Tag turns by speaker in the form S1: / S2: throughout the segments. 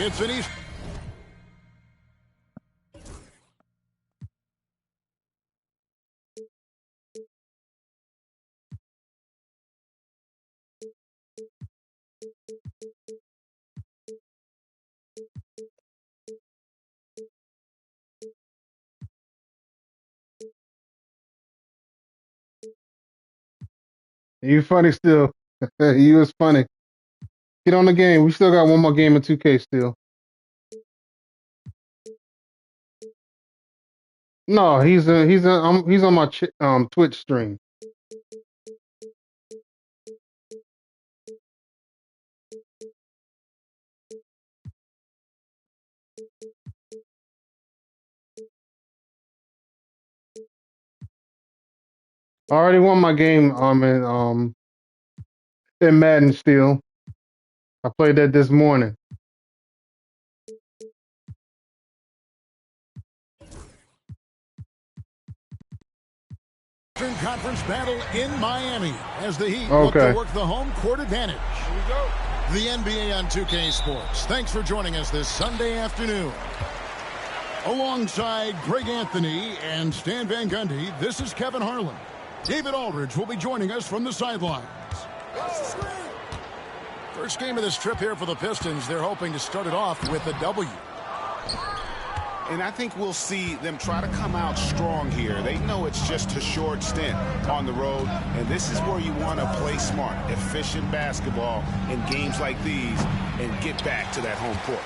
S1: It's an East.
S2: You funny still. You was funny. Get on the game. We still got one more game in 2K still. No, he's on my Twitch stream. I already won my game in Madden still. I played that this morning.
S1: Conference battle in Miami as the Heat look to work the home court advantage. Here we go. The NBA on 2K Sports. Thanks for joining us this Sunday afternoon. Alongside Greg Anthony and Stan Van Gundy, this is Kevin Harlan. David Aldridge will be joining us from the sidelines. First game of this trip here for the Pistons. They're hoping to start it off with a W.
S3: And I think we'll see them try to come out strong here. They know it's just a short stint on the road, and this is where you want to play smart, efficient basketball in games like these and get back to that home court.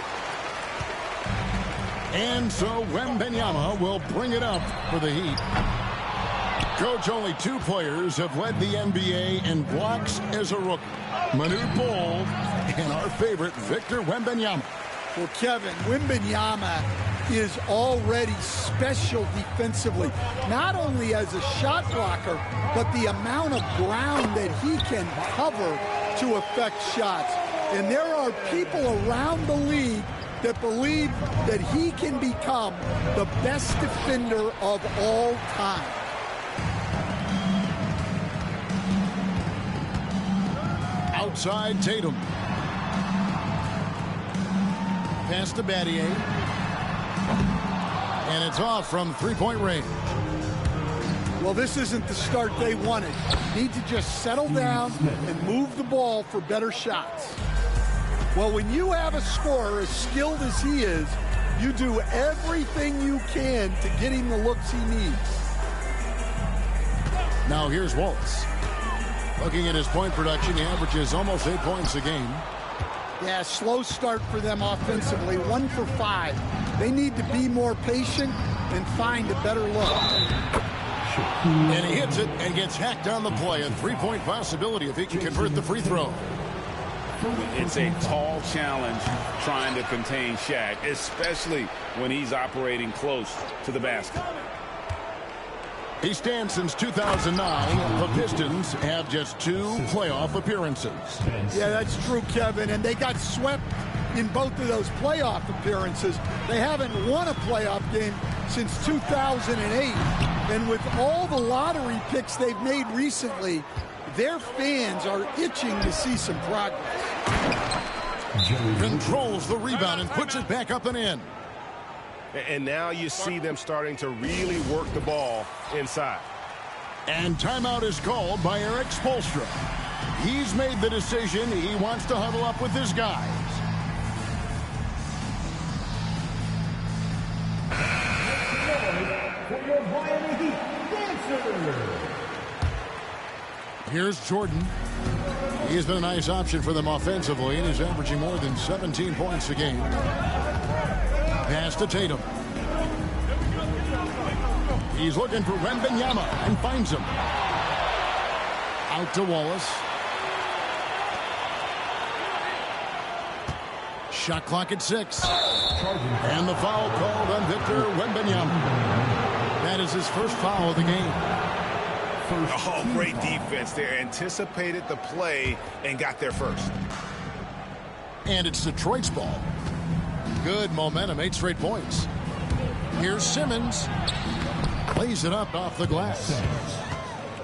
S1: And so Wembanyama will bring it up for the Heat. Coach, only 2 players have led the NBA in blocks as a rookie. Manute Bol and our favorite Victor Wembanyama.
S4: Well, Kevin, Wembanyama is already special defensively, not only as a shot blocker, but the amount of ground that he can cover to affect shots. And there are people around the league that believe that he can become the best defender of all time.
S1: Outside Tatum. Pass to Battier. And it's off from three-point range.
S4: Well, this isn't the start they wanted. Need to just settle down and move the ball for better shots. Well, when you have a scorer as skilled as he is, you do everything you can to get him the looks he needs.
S1: Now here's Waltz. Looking at his point production, he averages almost 8 points a game.
S4: Yeah, slow start for them offensively, 1 for 5. They need to be more patient and find a better look.
S1: And he hits it and gets hacked on the play. A 3-point possibility if he can convert the free throw.
S3: It's a tall challenge trying to contain Shaq, especially when he's operating close to the basket.
S1: He stands since 2009. The Pistons have just 2 playoff appearances.
S4: Yeah, that's true, Kevin. And they got swept in both of those playoff appearances. They haven't won a playoff game since 2008. And with all the lottery picks they've made recently, their fans are itching to see some progress.
S1: Controls the rebound and puts it back up and in.
S5: And now you see them starting to really work the ball inside.
S1: And timeout is called by Eric Spoelstra. He's made the decision. He wants to huddle up with his guys. Here's Jordan. He's been a nice option for them offensively, and he's averaging more than 17 points a game. Pass to Tatum. He's looking for Wembanyama and finds him. Out to Wallace. Shot clock at 6. And the foul called on Victor Wembanyama. That is his first foul of the game.
S3: Oh, great defense there. Anticipated the play and got there first.
S1: And it's Detroit's ball. Good momentum, 8 straight points. Here's Simmons. Plays it up off the glass.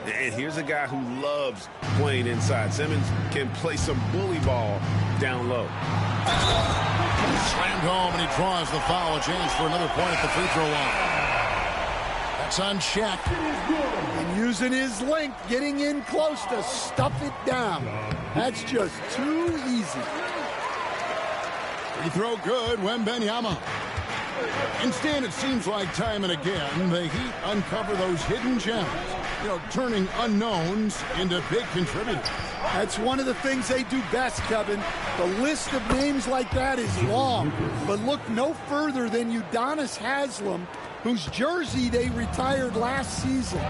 S3: And here's a guy who loves playing inside. Simmons can play some bully ball down low.
S1: Slammed home, and he draws the foul. A chance for another point at the free throw line. That's on Shaq.
S4: And using his length, getting in close to stuff it down. That's just too easy.
S1: Free throw good, Wembanyama. Instead, it seems like time and again, the Heat uncover those hidden gems, turning unknowns into big contributors.
S4: That's one of the things they do best, Kevin. The list of names like that is long, but look no further than Udonis Haslem, whose jersey they retired last season.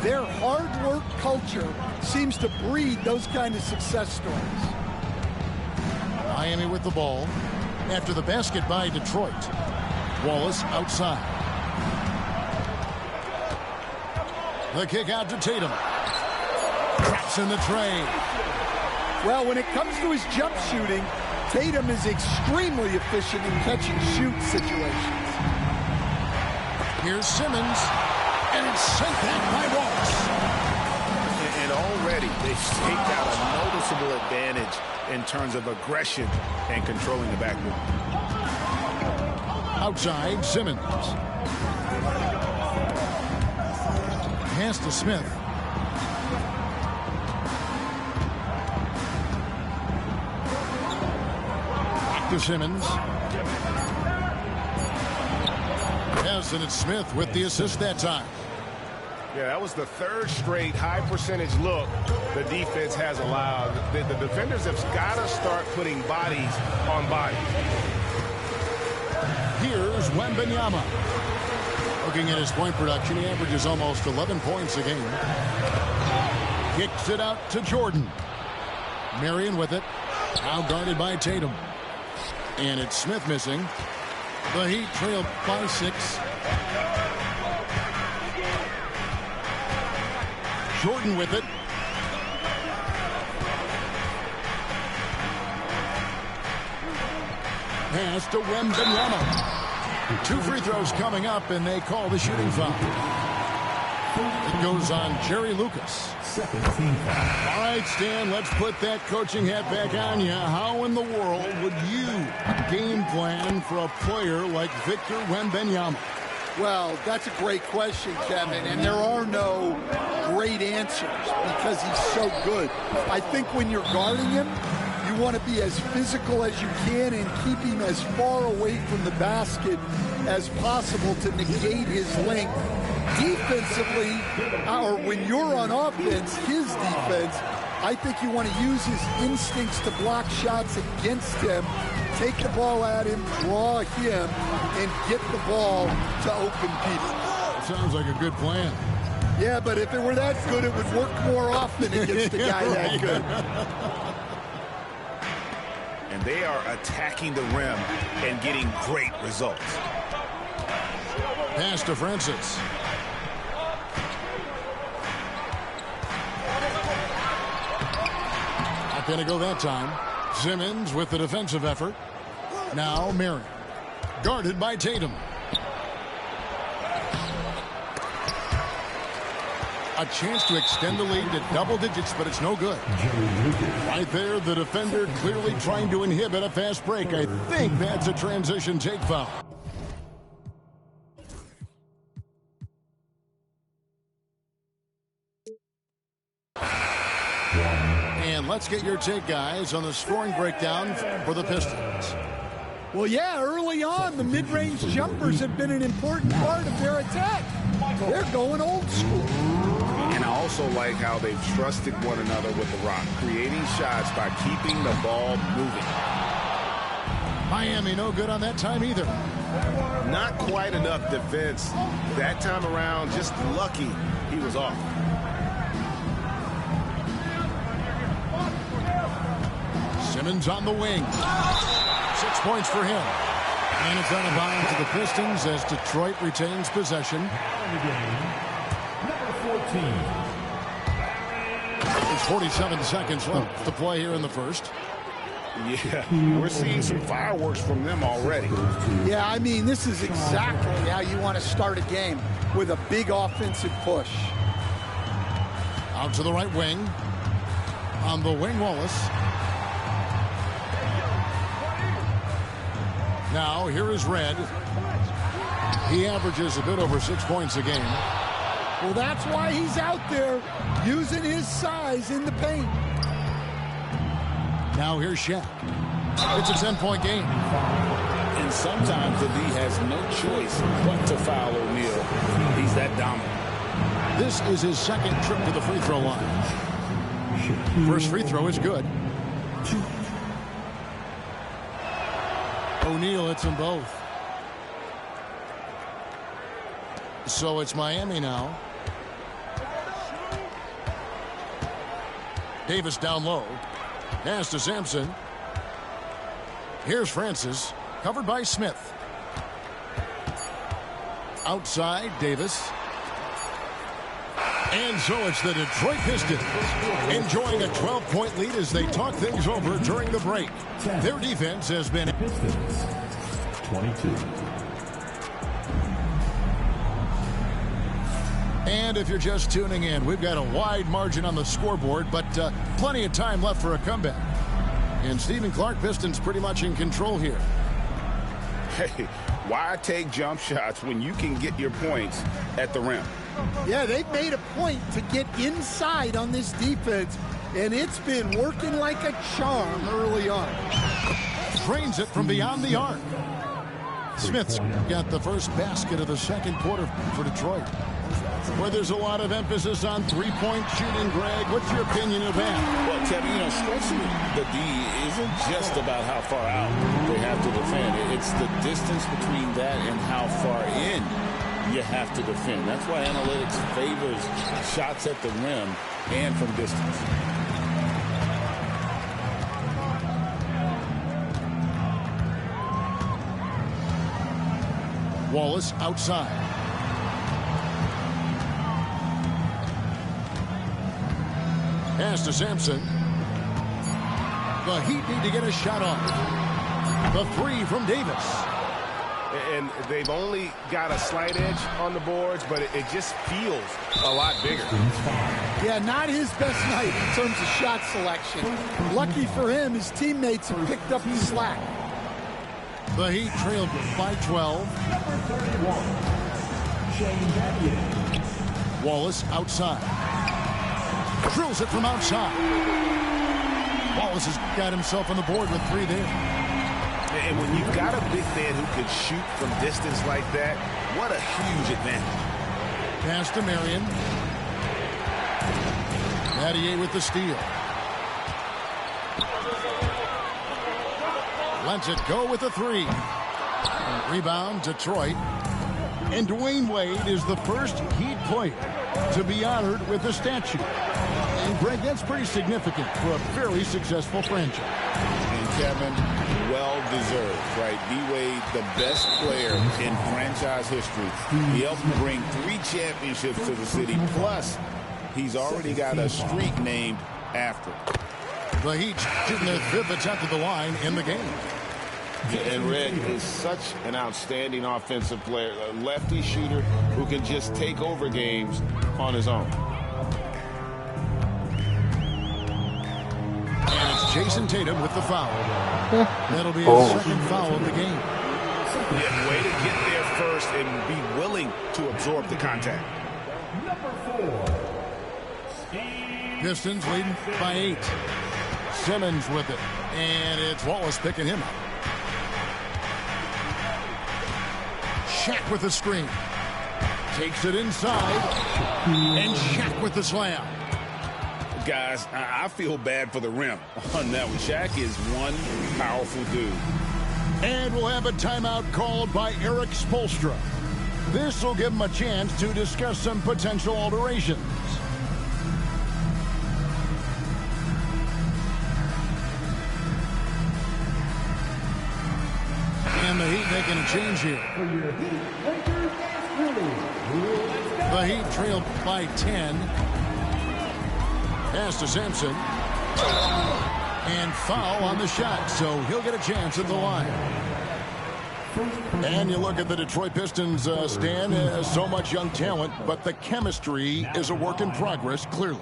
S4: Their hard work culture seems to breed those kind of success stories.
S1: Miami with the ball after the basket by Detroit. Wallace outside. The kick out to Tatum. Traps in the tray.
S4: Well, when it comes to his jump shooting, Tatum is extremely efficient in catch-and-shoot situations.
S1: Here's Simmons, and it's sent back by Wallace.
S3: And already they've staked out a noticeable advantage in terms of aggression and controlling the backboard.
S1: Outside, Simmons. Pass to Smith. Back to Simmons. Yes, and it's Smith with the assist that time.
S5: Yeah, that was the third straight high percentage look the defense has allowed. The defenders have got to start putting bodies on bodies.
S1: Here's Wembanyama. Looking at his point production, he averages almost 11 points a game. Kicks it out to Jordan. Marion with it. Now guarded by Tatum. And it's Smith missing. The Heat trailed by 6. Jordan with it. Pass to Wembanyama. 2 free throws coming up, and they call the shooting foul. It goes on Jerry Lucas. All right, Stan, let's put that coaching hat back on you. How in the world would you game plan for a player like Victor Wembanyama?
S4: Well, that's a great question, Kevin, and there are no great answers because he's so good. I think when you're guarding him, you want to be as physical as you can and keep him as far away from the basket as possible to negate his length. Defensively, or when you're on offense, his defense, I think you want to use his instincts to block shots against him, take the ball at him, draw him, and get the ball to open people.
S1: Sounds like a good plan.
S4: Yeah, but if it were that good, it would work more often against a guy that good.
S3: And they are attacking the rim and getting great results.
S1: Pass to Francis. Not going to go that time. Simmons with the defensive effort. Now Marion. Guarded by Tatum. A chance to extend the lead to double digits, but it's no good. Right there, the defender clearly trying to inhibit a fast break. I think that's a transition take foul. And let's get your take, guys, on the scoring breakdown for the Pistons.
S4: Well, yeah, early on, the mid-range jumpers have been an important part of their attack. They're going old school.
S3: And I also like how they've trusted one another with the rock, creating shots by keeping the ball moving.
S1: Miami no good on that time either.
S3: Not quite enough defense. That time around, just lucky he was off.
S1: Simmons on the wing. 6 points for him. And it's out of bounds to the Pistons as Detroit retains possession. There's 47 seconds left to play here in the first.
S3: Yeah, we're seeing some fireworks from them already.
S4: Yeah, I mean, this is exactly how you want to start a game, with a big offensive push.
S1: Out to the right wing. On the wing, Wallace. Now, here is Red. He averages a bit over 6 points a game.
S4: Well, that's why he's out there using his size in the paint.
S1: Now here's Shaq. It's a 10-point game.
S3: And sometimes the D has no choice but to foul O'Neal. He's that dominant.
S1: This is his second trip to the free throw line. First free throw is good. O'Neal hits them both. So it's Miami now. Davis down low. Pass to Sampson. Here's Francis. Covered by Smith. Outside, Davis. And so it's the Detroit Pistons enjoying a 12-point lead as they talk things over during the break. Their defense has been...
S6: Pistons, 22.
S1: And if you're just tuning in, we've got a wide margin on the scoreboard, but plenty of time left for a comeback. And Stephen Clark, Pistons pretty much in control here.
S3: Hey, why take jump shots when you can get your points at the rim?
S4: Yeah, they've made a point to get inside on this defense, and it's been working like a charm early on.
S1: Drains it from beyond the arc. Smith's got the first basket of the second quarter for Detroit. Where there's a lot of emphasis on three-point shooting, Greg. What's your opinion of that?
S3: Well, Kevin, stretching the D isn't just about how far out they have to defend. It's the distance between that and how far in you have to defend. That's why analytics favors shots at the rim and from distance.
S1: Wallace outside. Pass to Sampson. The Heat need to get a shot off. The three from Davis.
S5: And they've only got a slight edge on the boards, but it just feels a lot bigger.
S4: Yeah, not his best night in terms of shot selection. Lucky for him, his teammates have picked up the slack.
S1: The Heat trailed by 12. Wallace outside. Drills it from outside. Wallace has got himself on the board with three there.
S5: And when you've got a big man who can shoot from distance like that, what a huge advantage.
S1: Pass to Marion. Mathieu with the steal. Lets it go with the three. Rebound, Detroit. And Dwayne Wade is the first Heat player to be honored with a statue. And Greg, that's pretty significant for a very successful franchise.
S3: And Kevin, well-deserved, right? D-Wade, the best player in franchise history. He helped bring 3 championships to the city. Plus, he's already got a streak named after him.
S1: The Heat shooting their 5th attempt at the line in the game.
S5: And Red is such an outstanding offensive player, a lefty shooter who can just take over games on his own.
S1: And it's Jason Tatum with the foul. That'll be his second foul of the game.
S5: Yeah, way to get there first and be willing to absorb the contact.
S1: Pistons leading by 8. Simmons with it. And it's Wallace picking him up. Shaq with the screen. Takes it inside. And Shaq with the slam.
S3: Guys, I feel bad for the rim on that one. Shaq is one powerful dude.
S1: And we'll have a timeout called by Eric Spoelstra. This will give him a chance to discuss some potential alterations. And the Heat making a change here. The Heat trailed by 10. Pass to Sampson. And foul on the shot, so he'll get a chance at the line. And you look at the Detroit Pistons, Stan, so much young talent, but the chemistry is a work in progress, clearly.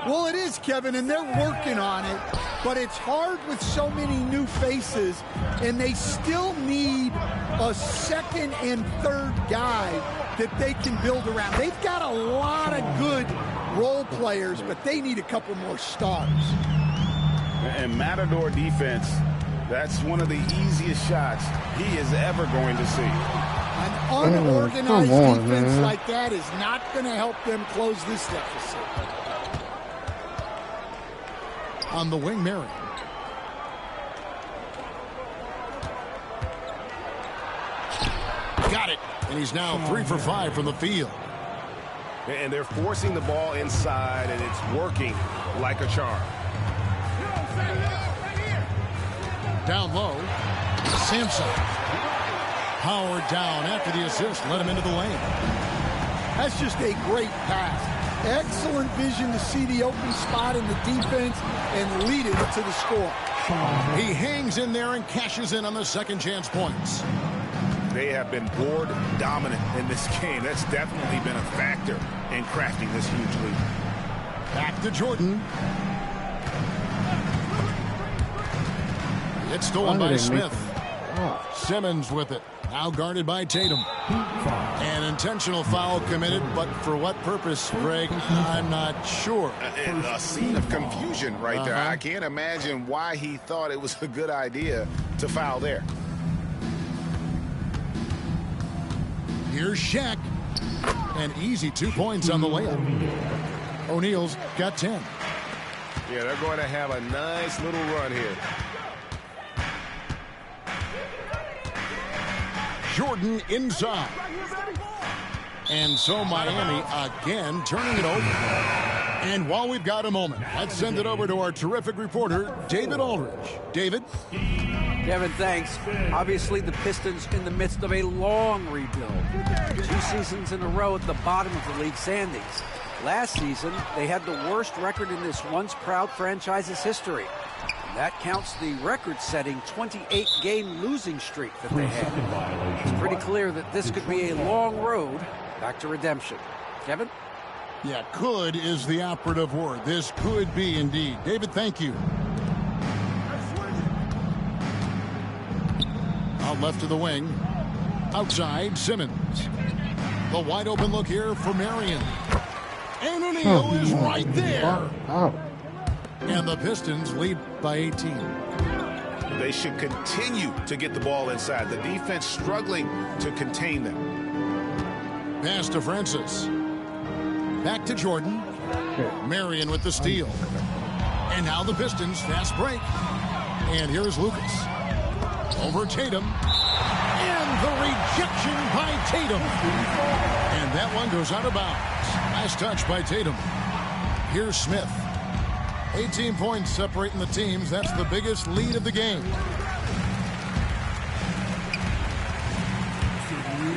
S4: Well, it is, Kevin, and they're working on it. but it's hard with so many new faces, and they still need a second and third guy that they can build around. They've got a lot of good role players, but they need a couple more stars.
S3: And Matador defense, that's one of the easiest shots he is ever going to see.
S4: An unorganized defense like that is not going to help them close this deficit.
S1: On the wing, Marion. Got it. And he's now 3 for 5 from the field.
S5: And they're forcing the ball inside, and it's working like a charm.
S1: Down low, Sampson. Howard down after the assist, let him into the lane.
S4: That's just a great pass. Excellent vision to see the open spot in the defense and lead it to the score.
S1: He hangs in there and cashes in on the second chance points.
S3: They have been board dominant in this game. That's definitely been a factor in crafting this huge lead.
S1: Back to Jordan. It's stolen by Smith. Simmons with it. Now guarded by Tatum. An intentional foul committed, but for what purpose, Greg, I'm not sure.
S3: A scene of confusion right there. I can't imagine why he thought it was a good idea to foul there.
S1: Here's Shaq. An easy 2 points on the layup. O'Neal's got 10.
S5: Yeah, they're going to have a nice little run here.
S1: Jordan inside. And so Miami again turning it over. And while we've got a moment, let's send it over to our terrific reporter, David Aldridge. David?
S7: Kevin, thanks. Obviously, the Pistons in the midst of a long rebuild. 2 seasons in a row at the bottom of the league standings. Last season, they had the worst record in this once-proud franchise's history. And that counts the record-setting 28-game losing streak that they had. It's pretty clear that this could be a long road back to redemption. Kevin?
S1: Yeah, could is the operative word. This could be indeed. David, thank you. Out left to the wing. Outside, Simmons. The wide open look here for Marion. And O'Neal is right there. And the Pistons lead by 18.
S3: They should continue to get the ball inside. The defense struggling to contain them.
S1: Pass to Francis. Back to Jordan. Marion with the steal. And now the Pistons fast break. And here's Lucas. Over Tatum. And the rejection by Tatum. And that one goes out of bounds. Nice touch by Tatum. Here's Smith. 18 points separating the teams. That's the biggest lead of the game.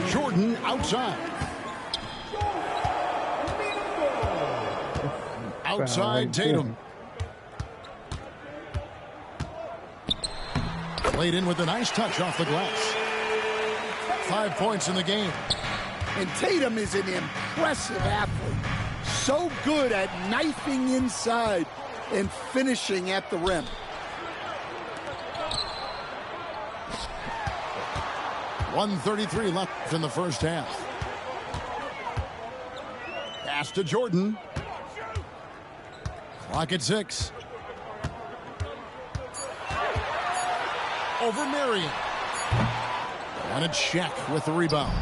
S1: Jordan outside. Outside Tatum. Played in with a nice touch off the glass. 5 points in the game.
S4: And Tatum is an impressive athlete. So good at knifing inside and finishing at the rim.
S1: .133 left in the first half. Pass to Jordan. Clock at 6. Over Marion. And it's Shaq with the rebound.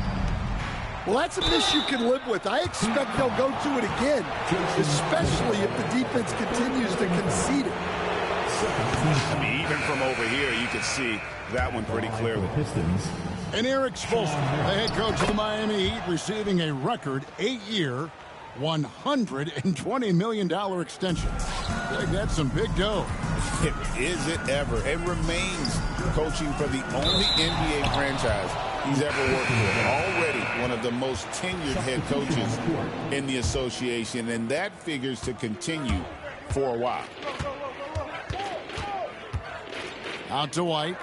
S4: Well, that's a miss you can live with. I expect they'll go to it again, especially if the defense continues to concede it.
S3: I mean, even from over here, you can see that one pretty clearly.
S1: And Eric Spoelstra, the head coach of the Miami Heat, receiving a record 8-year, $120 million extension. I think that's some big dough.
S3: Is it ever? It remains coaching for the only NBA franchise he's ever worked with. Already one of the most tenured head coaches in the association, and that figures to continue for a while.
S1: Out to White.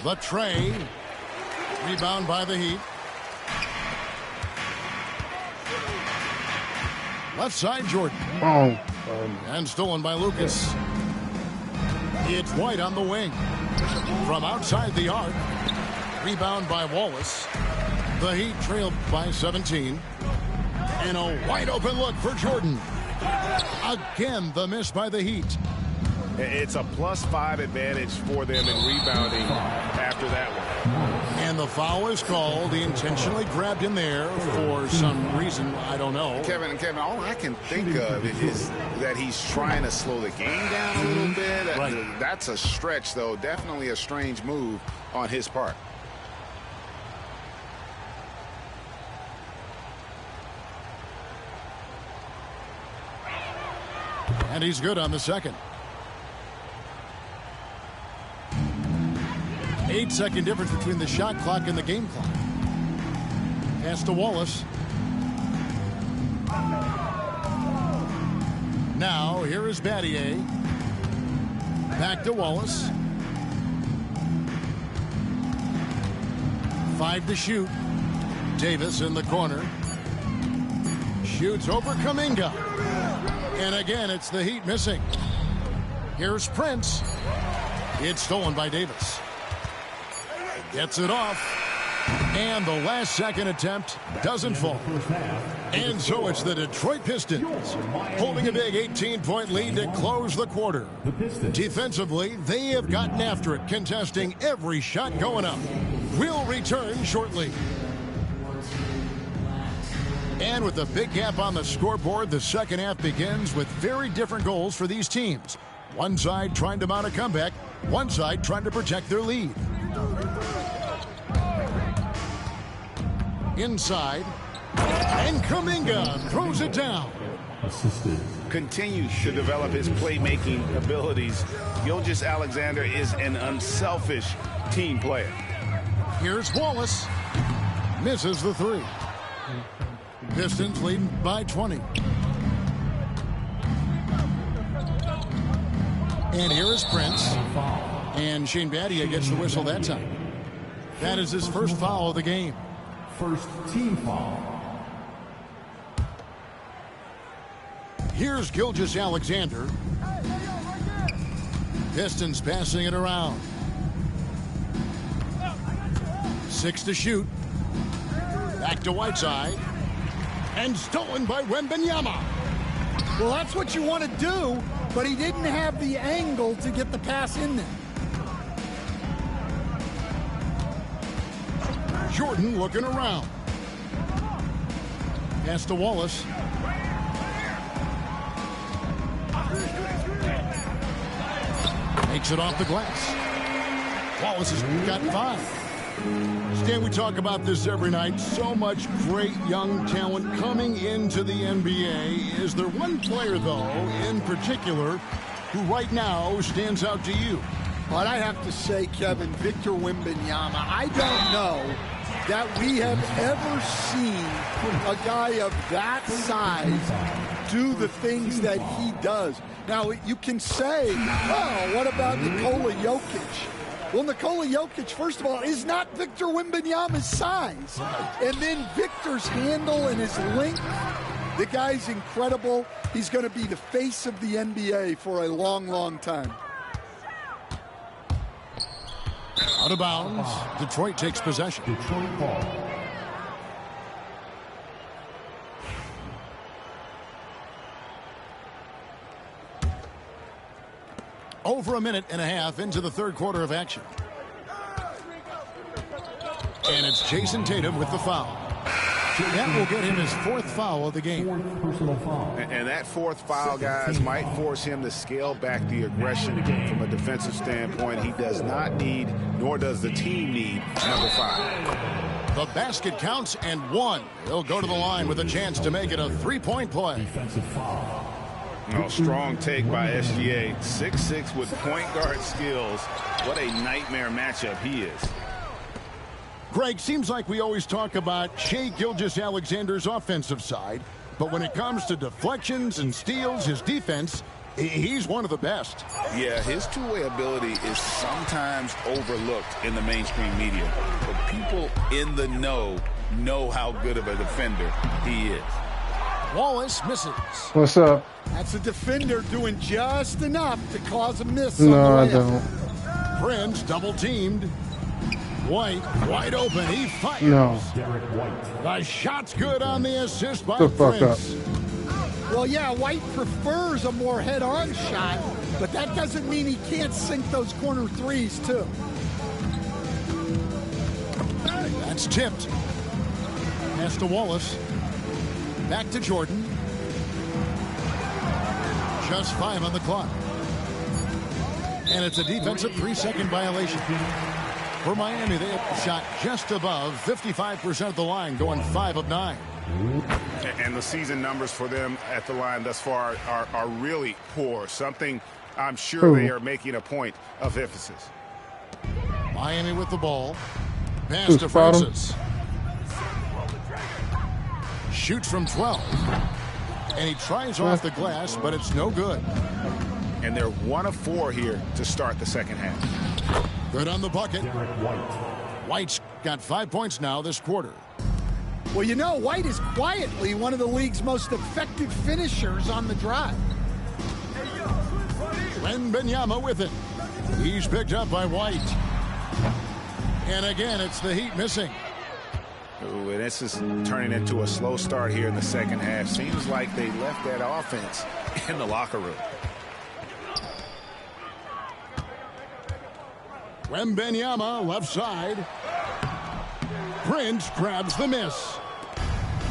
S1: The tray. Rebound by the Heat. Left side, Jordan. And stolen by Lucas. It's White on the wing. From outside the arc. Rebound by Wallace. The Heat trailed by 17. And a wide open look for Jordan. Again, the miss by the Heat.
S5: It's a +5 advantage for them in rebounding after that one.
S1: And the foul is called. He intentionally grabbed him there for some reason. I don't know.
S3: Kevin, all I can think of is that he's trying to slow the game down a little bit.
S1: Right.
S3: That's a stretch, though. Definitely a strange move on his part.
S1: And he's good on the second. 8-second difference between the shot clock and the game clock. Pass to Wallace. Now, here is Battier. Back to Wallace. 5 to shoot. Davis in the corner. Shoots over Kuminga. And again, it's the Heat missing. Here's Prince. It's stolen by Davis. Gets it off. And the last second attempt doesn't fall. And so it's the Detroit Pistons holding a big 18-point lead to close the quarter. Defensively, they have gotten after it, contesting every shot going up. We'll return shortly. And with a big gap on the scoreboard, the second half begins with very different goals for these teams. One side trying to mount a comeback, one side trying to protect their lead. Inside, and Kuminga throws it down.
S6: Assisted.
S3: Continues to develop his playmaking abilities. Gilgeous-Alexander is an unselfish team player.
S1: Here's Wallace. Misses the three. Pistons leading by 20. And here is Prince. And Shane Battier gets the whistle that time. That is his first foul of the game.
S6: First team foul.
S1: Here's Gilgeous-Alexander. Pistons passing it around. 6 to shoot. Back to Whiteside. And stolen by Wembanyama.
S4: Well, that's what you want to do, but he didn't have the angle to get the pass in there.
S1: Jordan looking around. Pass to Wallace. Makes it off the glass. Wallace has got 5. Stan, we talk about this every night. So much great young talent coming into the NBA. Is there one player, though, in particular, who right now stands out to you?
S4: But I have to say, Kevin, Victor Wembanyama, I don't know that we have ever seen a guy of that size do the things that he does. Now, you can say, oh, what about Nikola Jokic? Well, Nikola Jokic, first of all, is not Victor Wembanyama's size. And then Victor's handle and his length, the guy's incredible. He's going to be the face of the NBA for a long, long time.
S1: Out of bounds. Detroit takes possession.
S6: Detroit ball.
S1: Over a minute and a half into the third quarter of action. And it's Jason Tatum with the foul. That will get him his 4th foul of the game.
S6: 4th personal foul.
S3: And that 4th foul, guys, might force him to scale back the aggression from a defensive standpoint. He does not need, nor does the team need, number 5.
S1: The basket counts and 1. He'll go to the line with a chance to make it a 3-point play.
S6: Defensive foul.
S3: Oh, strong take by SGA. 6'6" with point guard skills. What a nightmare matchup he is.
S1: Greg, seems like we always talk about Shai Gilgeous-Alexander's offensive side, but when it comes to deflections and steals, his defense, he's one of the best.
S3: Yeah, his two-way ability is sometimes overlooked in the mainstream media, but people in the know how good of a defender he is.
S1: Wallace misses.
S2: What's up?
S4: That's a defender doing just enough to cause a miss on
S2: No,
S4: the
S2: I
S4: layup.
S2: don't.
S1: Prince double teamed. White wide open. He fires.
S2: No.
S6: Derek White.
S1: The shot's good on the assist by
S2: The fuck up.
S1: Prince.
S4: Well, yeah, White prefers a more head-on shot, but that doesn't mean he can't sink those corner threes, too.
S1: That's tipped. Pass to Wallace. Back to Jordan. Just 5 on the clock. And it's a defensive 3-second violation. For Miami, they have shot just above 55% of the line, going 5 of 9.
S3: And the season numbers for them at the line thus far are really poor. Something I'm sure they are making a point of emphasis.
S1: Miami with the ball. Pass
S2: Who's
S1: to
S2: bottom?
S1: Francis. Shoots from 12. And he tries off the glass, but it's no good.
S3: And they're 1 of 4 here to start the second half.
S1: Good on the bucket.
S6: Derek White.
S1: White's got 5 points now this quarter.
S4: Well, you know, White is quietly one of the league's most effective finishers on the drive.
S1: Wembanyama with it. He's picked up by White. And again, it's the Heat missing.
S3: Ooh, and this is turning into a slow start here in the second half. Seems like they left that offense in the locker room.
S1: Wembanyama left side. Prince grabs the miss.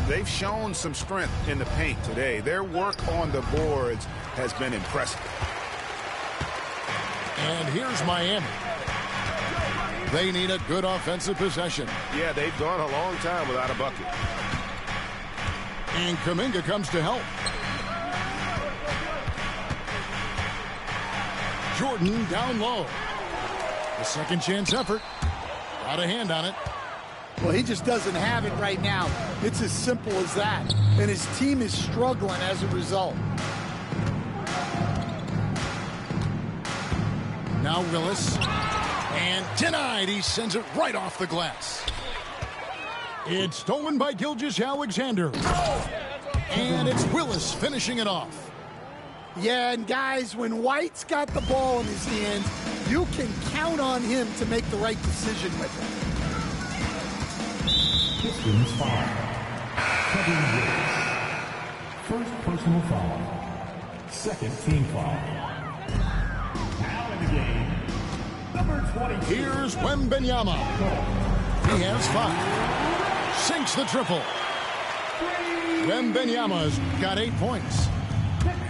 S3: They've shown some strength in the paint today. Their work on the boards has been impressive.
S1: And here's Miami. They need a good offensive possession.
S5: Yeah, they've gone a long time without a bucket.
S1: And Kuminga comes to help. Jordan down low. The second chance effort. Got a hand on it.
S4: Well, he just doesn't have it right now. It's as simple as that. And his team is struggling as a result.
S1: Now Willis. And denied. He sends it right off the glass. It's stolen by Gilgeous-Alexander. And it's Willis finishing it off.
S4: Yeah, and guys, when White's got the ball in his hands, you can count on him to make the right decision with it.
S6: Pistons foul. Kevin Willis. First personal foul. Second team foul. Now in the game, number 20.
S1: Here's Wembanyama. He has 5. Sinks the triple. Wembanyama's got 8 points.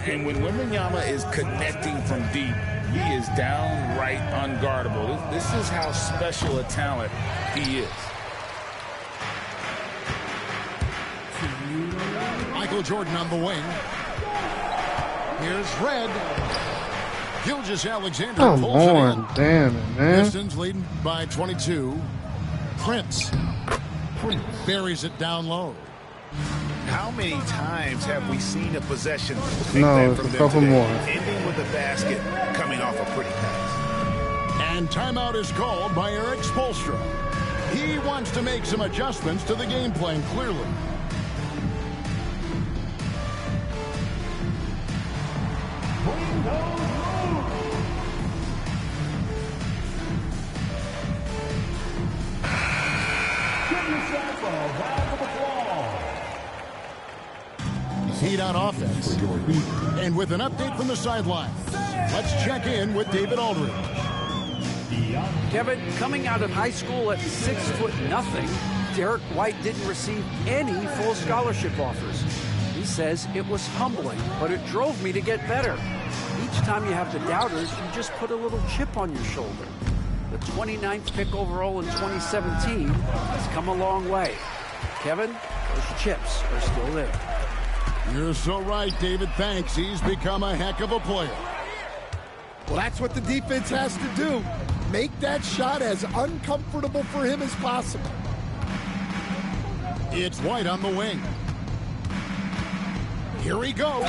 S8: And when Wembanyama is connecting from deep, he is downright unguardable. This is how special a talent he is.
S1: Michael Jordan on the wing. Here's Red. Gilgeous-Alexander
S2: Come
S1: pulls it in.
S2: on, damn it, man.
S1: Pistons leading by 22. Prince buries it down low.
S3: How many times have we seen a possession take
S2: No,
S3: that
S2: it's
S3: from
S2: a
S3: them
S2: couple
S3: today,
S2: more.
S3: ending with a basket coming off a pretty pass?
S1: And timeout is called by Eric Spoelstra. He wants to make some adjustments to the game plan, clearly. Heat on offense. And with an update from the sideline, let's check in with David Aldridge.
S7: Kevin, coming out of high school at 6'0", Derek White didn't receive any full scholarship offers. He says it was humbling, but it drove me to get better. Each time you have the doubters, you just put a little chip on your shoulder. The 29th pick overall in 2017 has come a long way. Kevin, those chips are still there.
S1: You're so right, David. Thanks. He's become a heck of a player.
S4: Well, that's what the defense has to do. Make that shot as uncomfortable for him as possible.
S1: It's White on the wing. Here we go.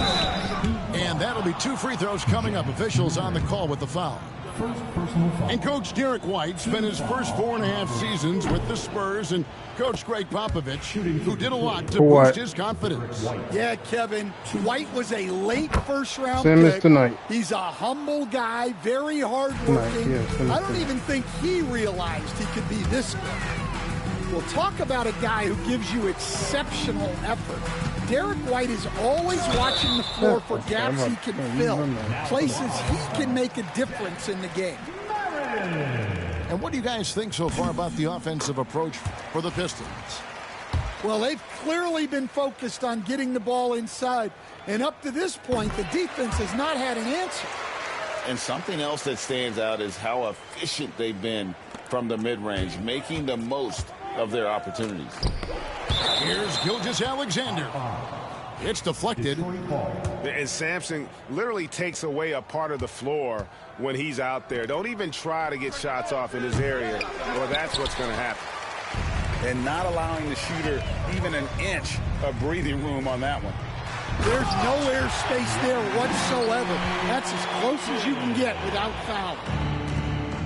S1: And that'll be 2 free throws coming up. Officials on the call with the foul.
S6: First personal foul.
S1: And Coach Derek White spent his first 4.5 seasons with the Spurs and Coach Greg Popovich, who did a lot to boost his confidence.
S4: Yeah, Kevin, White was a late first-round
S2: Same as
S4: pick.
S2: tonight.
S4: He's a humble guy, very hard-working. I don't even think he realized he could be this good. We'll talk about a guy who gives you exceptional effort. Derek White is always watching the floor for gaps he can fill, places he can make a difference in the game.
S1: And what do you guys think so far about the offensive approach for the Pistons?
S4: Well, they've clearly been focused on getting the ball inside. And up to this point, the defense has not had an answer.
S8: And something else that stands out is how efficient they've been from the mid-range, making the most of their opportunities.
S1: Here's Gilgeous-Alexander. It's deflected.
S5: And Sampson literally takes away a part of the floor when he's out there. Don't even try to get shots off in his area, or that's what's going to happen.
S8: And not allowing the shooter even an inch of breathing room on that one.
S4: There's no air space there whatsoever. That's as close as you can get without foul.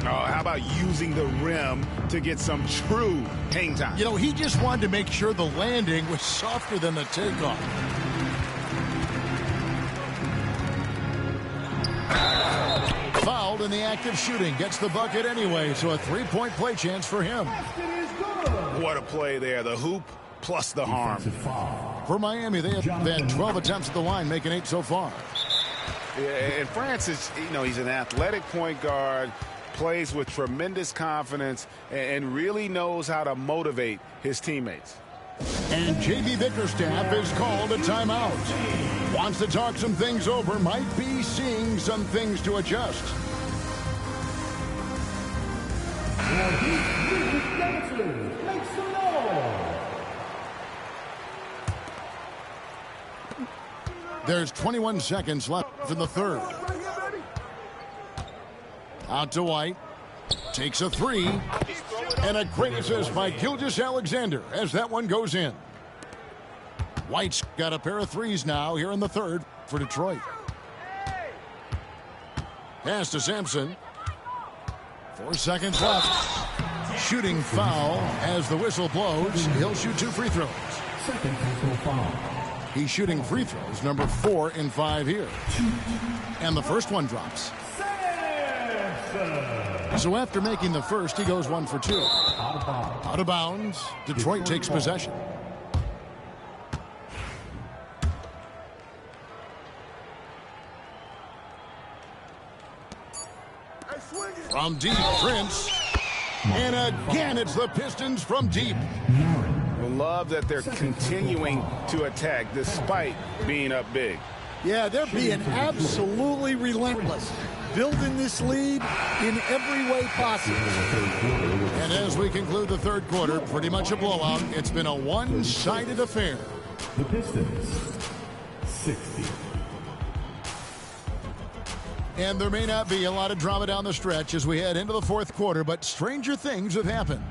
S5: Oh, how about using the rim to get some true hang time?
S1: You know, he just wanted to make sure the landing was softer than the takeoff. Fouled in the act of shooting. Gets the bucket anyway, so a three-point play chance for him.
S5: What a play there. The hoop plus the harm.
S1: For Miami, they have had 12 attempts at the line, making 8 so far.
S5: Yeah, and Francis, you know, he's an athletic point guard, plays with tremendous confidence, and really knows how to motivate his teammates.
S1: And J.B. Bickerstaff is called a timeout. Wants to talk some things over, might be seeing some things to adjust. There's 21 seconds left in the third. Out to White. Takes a three. And a great assist by Gilgeous-Alexander as that one goes in. White's got a pair of threes now here in the third for Detroit. Pass to Sampson. 4 seconds left. Shooting foul as the whistle blows. He'll shoot 2 free throws.
S6: Second personal foul.
S1: He's shooting free throws, number 4 in 5 here. And the first one drops. So after making the first, he goes 1 for 2. Out of bounds. Detroit takes possession. From deep, Prince. And again, it's the Pistons from deep.
S5: Love that they're continuing to attack despite being up big.
S4: Yeah, they're being absolutely relentless, building this lead in every way possible.
S1: And as we conclude the third quarter, pretty much a blowout. It's been a one-sided affair.
S6: The Pistons, 60.
S1: And there may not be a lot of drama down the stretch as we head into the fourth quarter, but stranger things have happened.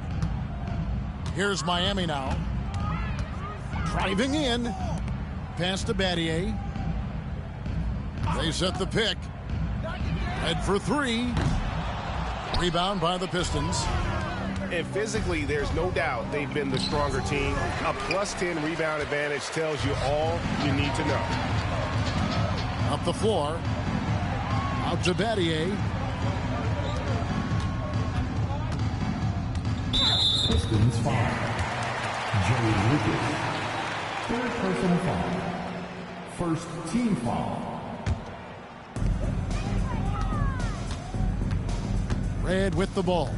S1: Here's Miami now. Driving in. Pass to Battier. They set the pick. Head for 3. Rebound by the Pistons.
S5: And physically, there's no doubt they've been the stronger team. A +10 rebound advantage tells you all you need to know.
S1: Up the floor. Out to Battier.
S6: Pistons foul. Joey Lucas. Third personal foul. First team foul.
S1: Red with the ball.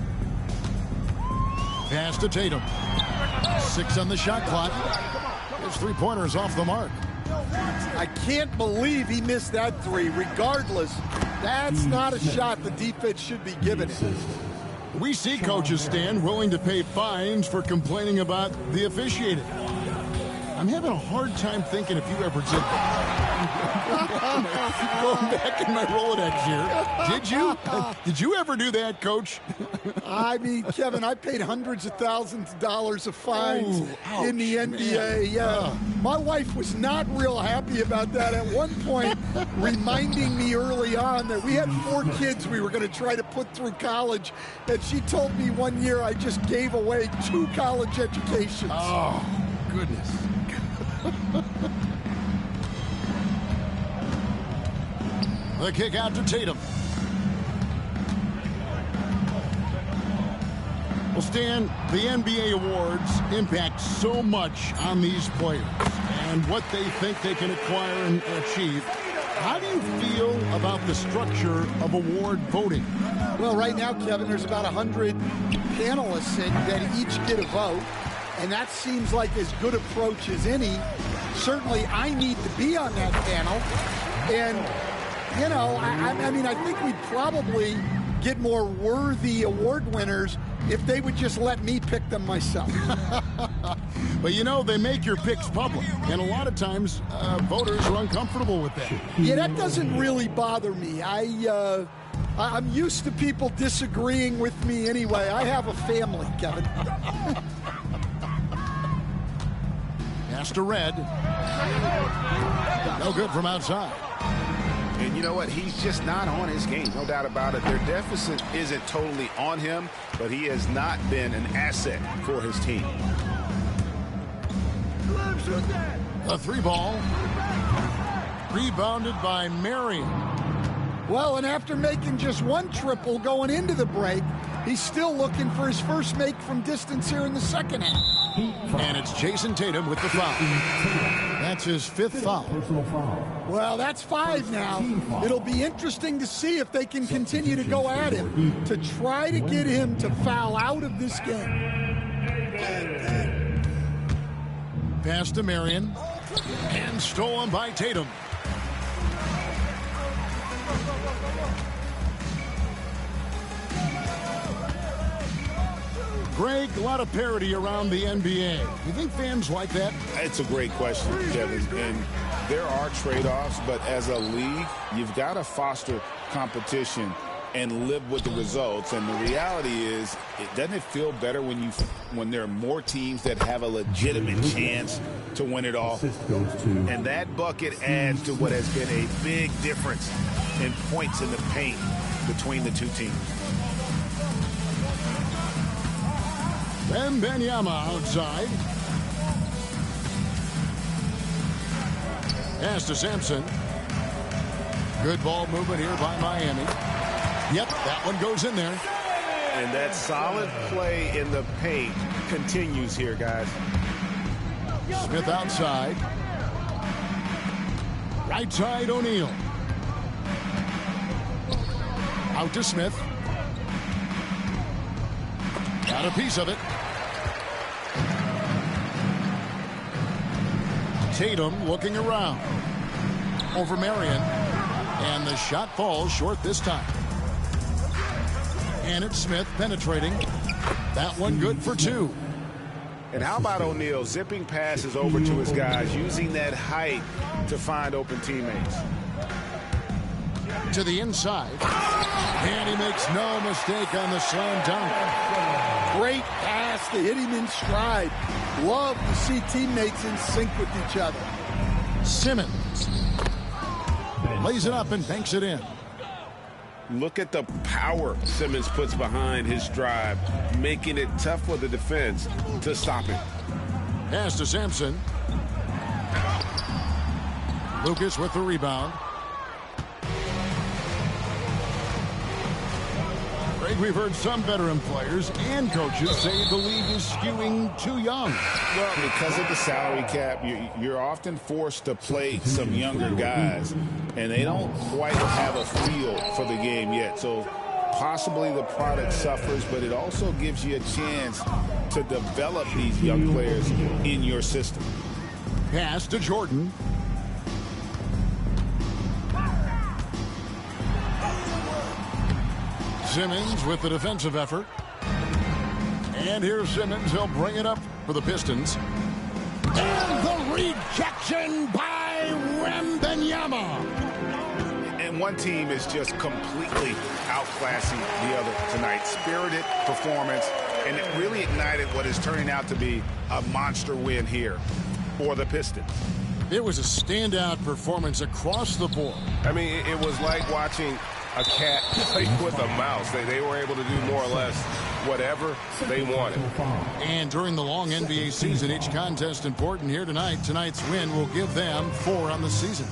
S1: Pass to Tatum. 6 on the shot clock. His three-pointer's off the mark.
S4: I can't believe he missed that 3. Regardless, that's not a shot the defense should be giving him.
S1: We see coaches stand willing to pay fines for complaining about the officiating. I'm having a hard time thinking if you ever did that. Going back in my Rolodex here. Did you ever do that, Coach?
S4: I mean, Kevin, I paid hundreds of thousands of dollars of fines in the NBA.
S1: Man.
S4: Yeah. My wife was not real happy about that at one point, reminding me early on that we had 4 kids we were going to try to put through college. And she told me one year I just gave away 2 college educations.
S1: Oh, goodness. The kick out to Tatum. Well, Stan, the NBA awards impact so much on these players and what they think they can acquire and achieve. How do you feel about the structure of award voting?
S4: Well, right now, Kevin, there's about 100 panelists that each get a vote, and that seems like as good approach as any. Certainly, I need to be on that panel, and, you know, I mean, I think we'd probably get more worthy award winners if they would just let me pick them myself.
S1: But, you know, they make your picks public, and a lot of times voters are uncomfortable with that.
S4: Yeah, that doesn't really bother me. I'm used to people disagreeing with me anyway. I have a family, Kevin.
S1: Pass to Red. No good from outside.
S3: And you know what? He's just not on his game, no doubt about it. Their deficit isn't totally on him, but he has not been an asset for his team.
S1: A 3-ball. Rebounded by Marion.
S4: Well, and after making just 1 triple going into the break, he's still looking for his first make from distance here in the second half.
S1: And it's Jason Tatum with the foul. That's his 5th foul.
S6: Personal foul.
S4: Well, that's 5 now. It'll be interesting to see if they can continue to go at him to try to get him to foul out of this game.
S1: Pass to Marion. And stolen by Tatum. Greg, a lot of parity around the NBA. You think fans like that?
S5: It's a great question, Kevin. And there are trade-offs, but as a league, you've got to foster competition and live with the results. And the reality is, doesn't it feel better when there are more teams that have a legitimate chance to win it all? And that bucket adds to what has been a big difference in points in the paint between the two teams.
S1: Wembanyama outside. Pass to Sampson. Good ball movement here by Miami. Yep, that one goes in there.
S5: And that solid play in the paint continues here, guys.
S1: Smith outside. Right side, O'Neal. Out to Smith. Got a piece of it. Tatum looking around. Over Marion. And the shot falls short this time. And it's Smith penetrating. That one good for 2.
S5: And how about O'Neal zipping passes over to his guys, using that height to find open teammates.
S1: To the inside. And he makes no mistake on the slam dunk.
S4: Great pass to hit him in stride. Love to see teammates in sync with each other.
S1: Simmons lays it up and banks it in.
S9: Look at the power Simmons puts behind his drive, making it tough for the defense to stop him.
S1: Pass to Sampson. Lucas with the rebound. Greg, we've heard some veteran players and coaches say the league is skewing too young.
S5: Well, because of the salary cap, you're often forced to play some younger guys, and they don't quite have a feel for the game yet. So possibly the product suffers, but it also gives you a chance to develop these young players in your system.
S1: Pass to Jordan. Simmons with the defensive effort. And here's Simmons. He'll bring it up for the Pistons. And the rejection by Wembanyama.
S3: And one team is just completely outclassing the other tonight. Spirited performance, and it really ignited what is turning out to be a monster win here for the Pistons.
S1: It was a standout performance across the board.
S9: I mean, it was like watching a cat play with a mouse. They were able to do more or less whatever they wanted.
S1: And during the long NBA season, each contest important here tonight. Tonight's win will give them 4 on the season.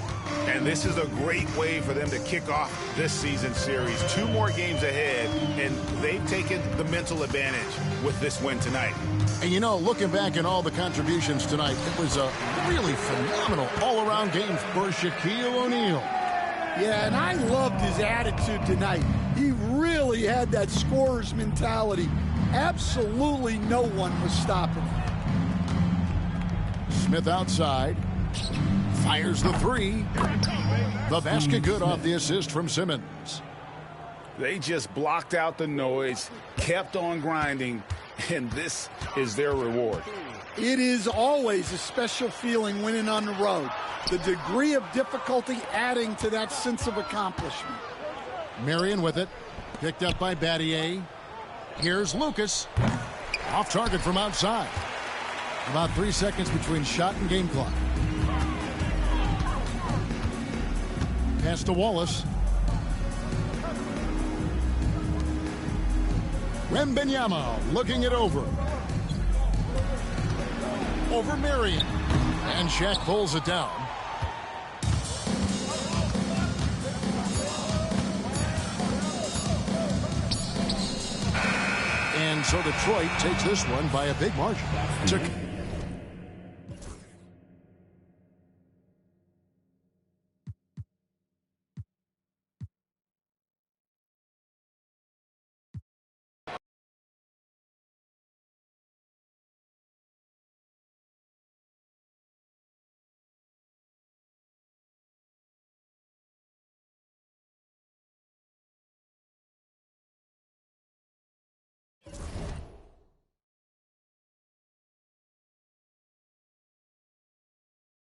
S3: And this is a great way for them to kick off this season series. 2 more games ahead, and they've taken the mental advantage with this win tonight.
S1: And you know, looking back at all the contributions tonight, it was a really phenomenal all-around game for Shaquille O'Neal.
S4: Yeah, and I loved his attitude tonight. He really had that scorer's mentality. Absolutely no one was stopping him.
S1: Smith outside. Fires the 3. The basket good off the assist from Simmons.
S5: They just blocked out the noise, kept on grinding, and this is their reward.
S4: It is always a special feeling winning on the road. The degree of difficulty adding to that sense of accomplishment.
S1: Marion with it. Picked up by Battier. Here's Lucas. Off target from outside. About 3 seconds between shot and game clock. Pass to Wallace. Wembanyama looking it over. Over Marion. And Shaq pulls it down. And so Detroit takes this one by a big margin.